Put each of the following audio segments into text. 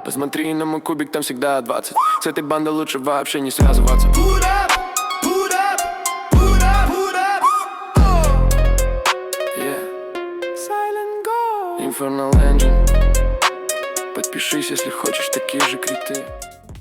Посмотри на мой кубик, там всегда 20. С этой бандой лучше вообще не связываться. Put up, put up, put up, put up. Oh. Yeah. Silent Go. Infernal Engine. Подпишись, если хочешь такие же криты.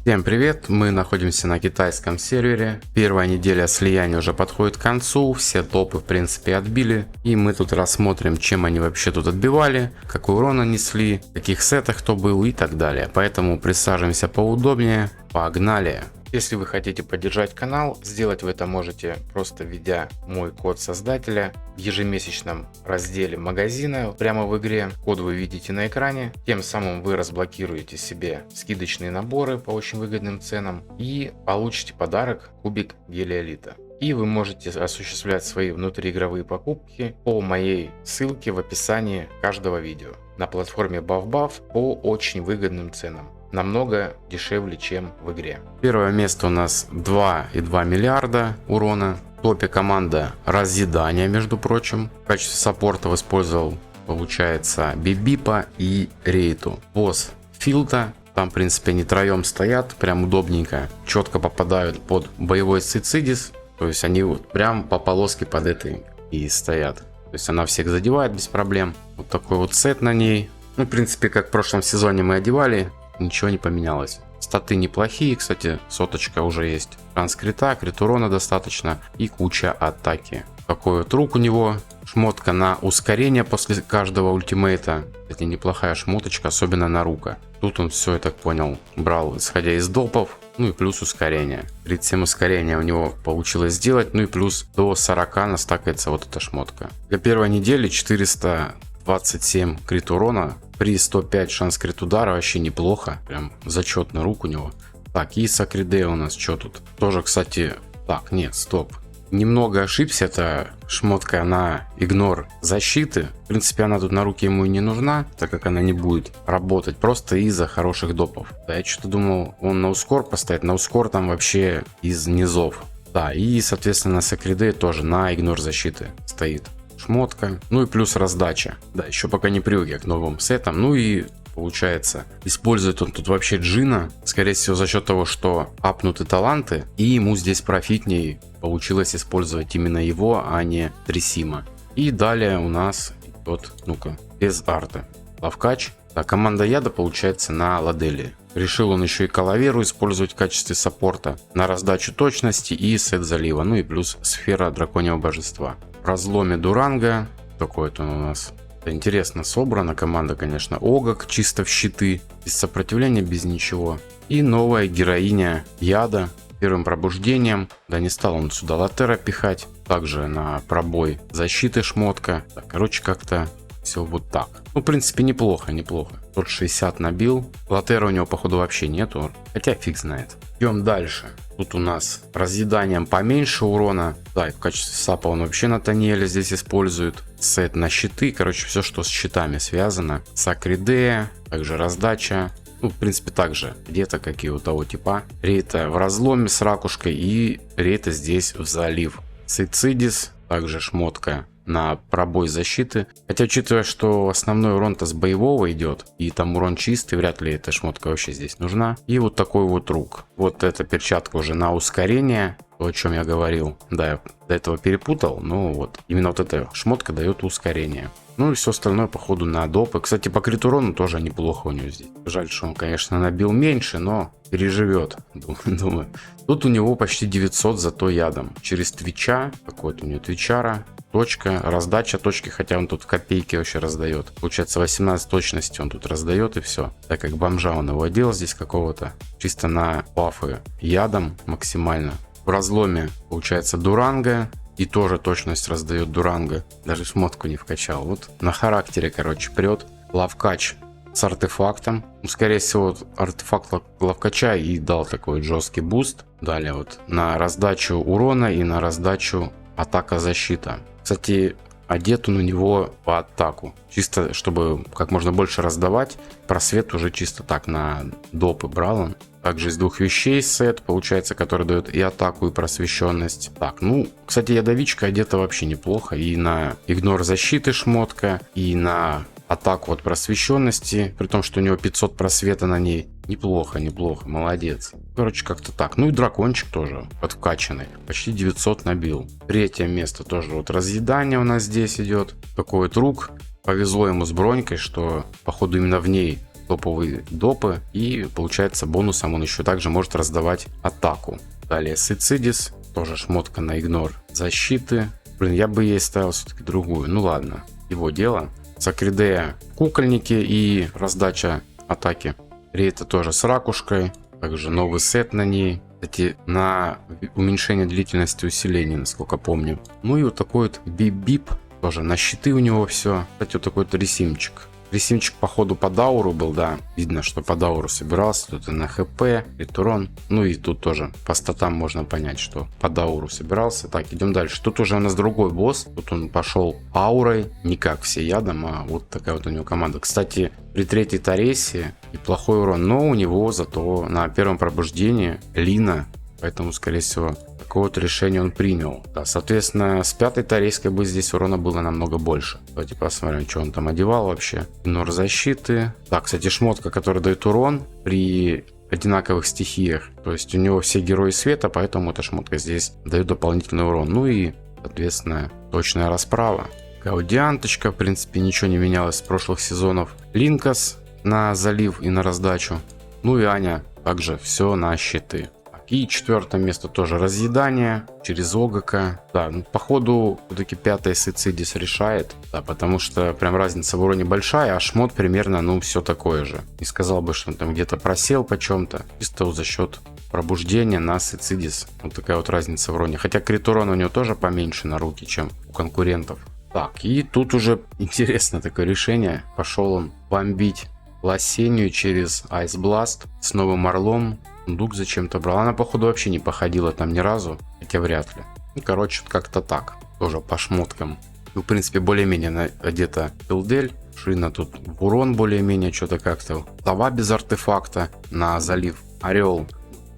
Всем привет, мы находимся на китайском сервере. Первая неделя слияния уже подходит к концу, все топы в принципе отбили. И мы тут рассмотрим, чем они вообще тут отбивали, какой урон нанесли, в каких сетах кто был и так далее. Поэтому присаживаемся поудобнее, погнали! Если вы хотите поддержать канал, сделать вы это можете просто введя мой код создателя в ежемесячном разделе магазина прямо в игре. Код вы видите на экране. Тем самым вы разблокируете себе скидочные наборы по очень выгодным ценам и получите подарок кубик Гелиолита. И вы можете осуществлять свои внутриигровые покупки по моей ссылке в описании каждого видео на платформе BuffBuff по очень выгодным ценам. Намного дешевле, чем в игре. Первое место у нас 2,2 миллиарда урона. В топе команда Разъедания, между прочим. В качестве саппорта использовал, получается, Бибипа и Рейту. Босс Филта. Там, в принципе, они троем стоят, прям удобненько. Четко попадают под боевой Цицидис. То есть они вот прям по полоске под этой и стоят. То есть она всех задевает без проблем. Вот такой вот сет на ней. Ну, в принципе, как в прошлом сезоне мы одевали. Ничего не поменялось. Статы неплохие, кстати, соточка уже есть. Шанс крита, крит урона достаточно и куча атаки. Такой вот рук у него. Шмотка на ускорение после каждого ультимейта. Кстати, неплохая шмоточка, особенно на рука. Тут он все, я так понял, брал исходя из допов. Ну и плюс ускорение. 37 ускорения у него получилось сделать. Ну и плюс до 40 настакается вот эта шмотка. Для первой недели 427 крит урона. При 105 шанс крит удара вообще неплохо. Прям зачетный рук у него. Так, и Сакриде у нас что тут? Тоже, кстати... Так, нет, стоп. Немного ошибся. Это шмотка на игнор защиты. В принципе, она тут на руки ему и не нужна, так как она не будет работать. Просто из-за хороших допов. Да, я что-то думал, он на ускор поставит. На ускор там вообще из низов. Да, и, соответственно, Сакриде тоже на игнор защиты стоит. Шмотка, ну и плюс раздача. Да, еще пока не привык я к новым сетам. Ну и получается, использует он тут вообще Джина, скорее всего за счет того, что апнуты таланты, и ему здесь профитней получилось использовать именно его, а не Трисима. И далее у нас идет, ну-ка, без арта. Лавкач. Так, команда яда получается на Ладелии. Решил он еще и Калаверу использовать в качестве саппорта на раздачу точности и сет залива. Ну и плюс сфера драконьего божества. В разломе Дуранга. Такой-то он у нас. Интересно собрана команда, конечно. Огак чисто в щиты. Без сопротивления, без ничего. И новая героиня яда. Первым пробуждением. Да, не стал он сюда Латера пихать. Также на пробой защиты шмотка. Так, короче, как-то все вот так. Ну, в принципе, неплохо, неплохо. Тот 60 набил. Латера у него, походу, вообще нету. Хотя фиг знает. Идем дальше. Тут у нас разъеданием поменьше урона. Да, и в качестве сапа он вообще Натаниэля здесь использует. Сет на щиты. Короче, все, что с щитами связано. Сакридея. Также раздача. Ну, в принципе, так же. Где-то, как и у того типа. Рейта в разломе с ракушкой. И Рейта здесь в залив. Цицидис. Также шмотка на пробой защиты. Хотя, учитывая, что основной урон-то с боевого идет, и там урон чистый, вряд ли эта шмотка вообще здесь нужна. И вот такой вот рук. Вот эта перчатка уже на ускорение, то, о чем я говорил. Да, я до этого перепутал, но вот именно вот эта шмотка дает ускорение. Ну и все остальное, походу, на допы. Кстати, по крит урону тоже неплохо у него здесь. Жаль, что он, конечно, набил меньше, но переживет, думаю. Тут у него почти 900 зато ядом. Через твича, какой-то у него твичара. Точка, раздача точки, хотя он тут в копейки вообще раздает. Получается 18 точности он тут раздает и все. Так как бомжа он его одел здесь какого-то. Чисто на бафы ядом максимально. В разломе получается Дуранга. И тоже точность раздает Дуранга. Даже шмотку не вкачал. Вот на характере, короче, прет. Лавкач с артефактом. Ну, скорее всего, артефакт лавкача и дал такой жесткий буст. Далее вот на раздачу урона и на раздачу атака-защита. Кстати, одет он у него по атаку. Чисто, чтобы как можно больше раздавать. Просвет уже чисто так на допы брал он. Также из двух вещей сет, получается, который дает и атаку, и просвещенность. Так, ну, кстати, ядовичка одета вообще неплохо. И на игнор защиты шмотка, и на атаку от просвещенности, при том, что у него 500 просвета на ней. Неплохо, неплохо, молодец. Короче, как-то так. Ну и дракончик тоже подкачанный. Почти 900 набил. Третье место тоже вот разъедание у нас здесь идет. Такой вот рук. Повезло ему с бронькой, что походу именно в ней топовые допы. И получается бонусом он еще также может раздавать атаку. Далее Сицидис. Тоже шмотка на игнор защиты. Блин, я бы ей ставил все-таки другую. Ну ладно, его дело. Сакридея кукольники и раздача атаки. Рейта тоже с ракушкой. Также новый сет на ней. Кстати, на уменьшение длительности усиления, насколько помню. Ну и вот такой вот бип-бип. Тоже на щиты у него все. Кстати, вот такой вот ресимчик. Ресимчик, походу, по дауру был, да. Видно, что по дауру собирался. Тут и на хп, ритурон. Ну и тут тоже по статам можно понять, что по дауру собирался. Так, идем дальше. Тут уже у нас другой босс. Тут он пошел аурой. Не как все ядом, а вот такая вот у него команда. Кстати, при третьей Таресе неплохой урон. Но у него зато на первом пробуждении Лина. Поэтому, скорее всего, такое вот решение он принял. Да, соответственно, с пятой Тарейской бы здесь урона было намного больше. Давайте посмотрим, что он там одевал вообще. Нор защиты. Так, кстати, шмотка, которая дает урон при одинаковых стихиях. То есть у него все герои света, поэтому эта шмотка здесь дает дополнительный урон. Ну и, соответственно, точная расправа. Гаудианточка, в принципе, ничего не менялось с прошлых сезонов. Линкас на залив и на раздачу. Ну и Аня также все на щиты. И четвертое место тоже разъедание через ОГК. Да, ну, походу все-таки пятая Сицидис решает. Да, потому что прям разница в уроне большая, а шмот примерно, ну, все такое же. Не сказал бы, что он там где-то просел по чем-то. Чисто за счет пробуждения на Сицидис. Вот такая вот разница в уроне. Хотя крит урон у него тоже поменьше на руки, чем у конкурентов. Так, и тут уже интересно такое решение. Пошел он бомбить Лосению через Ice Blast с новым орлом. Дуг зачем-то брал. Она, походу, вообще не походила там ни разу. Хотя вряд ли. Ну, короче, как-то так. Тоже по шмоткам. Ну, в принципе, более-менее одета Пилдель. Шина тут в урон более-менее что-то как-то. Сова без артефакта на залив. Орел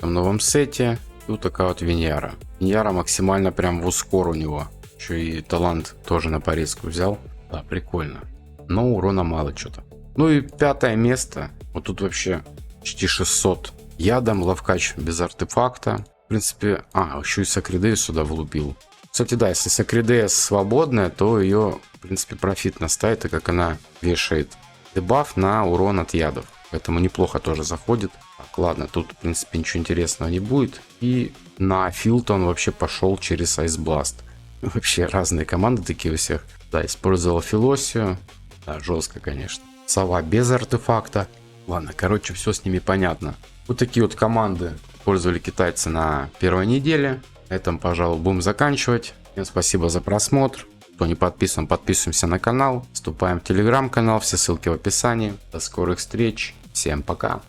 в новом сете. И вот такая вот Виньяра. Виньяра максимально прям в ускор у него. Еще и талант тоже на порезку взял. Да, прикольно. Но урона мало что-то. Ну и пятое место. Вот тут вообще почти 600 ядом, ловкач без артефакта. В принципе, еще и Сакридею сюда влупил. Кстати, да, если Сакридея свободная, то ее, в принципе, профитно ставит, так как она вешает дебаф на урон от ядов. Поэтому неплохо тоже заходит. Так, ладно, тут, в принципе, ничего интересного не будет. И на филд он вообще пошел через Ice Blast. Вообще разные команды такие у всех. Да, использовал Филосию. Да, жестко, конечно. Сова без артефакта. Ладно, короче, все с ними понятно. Вот такие вот команды использовали китайцы на первой неделе. На этом, пожалуй, будем заканчивать. Всем спасибо за просмотр. Кто не подписан, подписываемся на канал. Вступаем в телеграм-канал. Все ссылки в описании. До скорых встреч. Всем пока.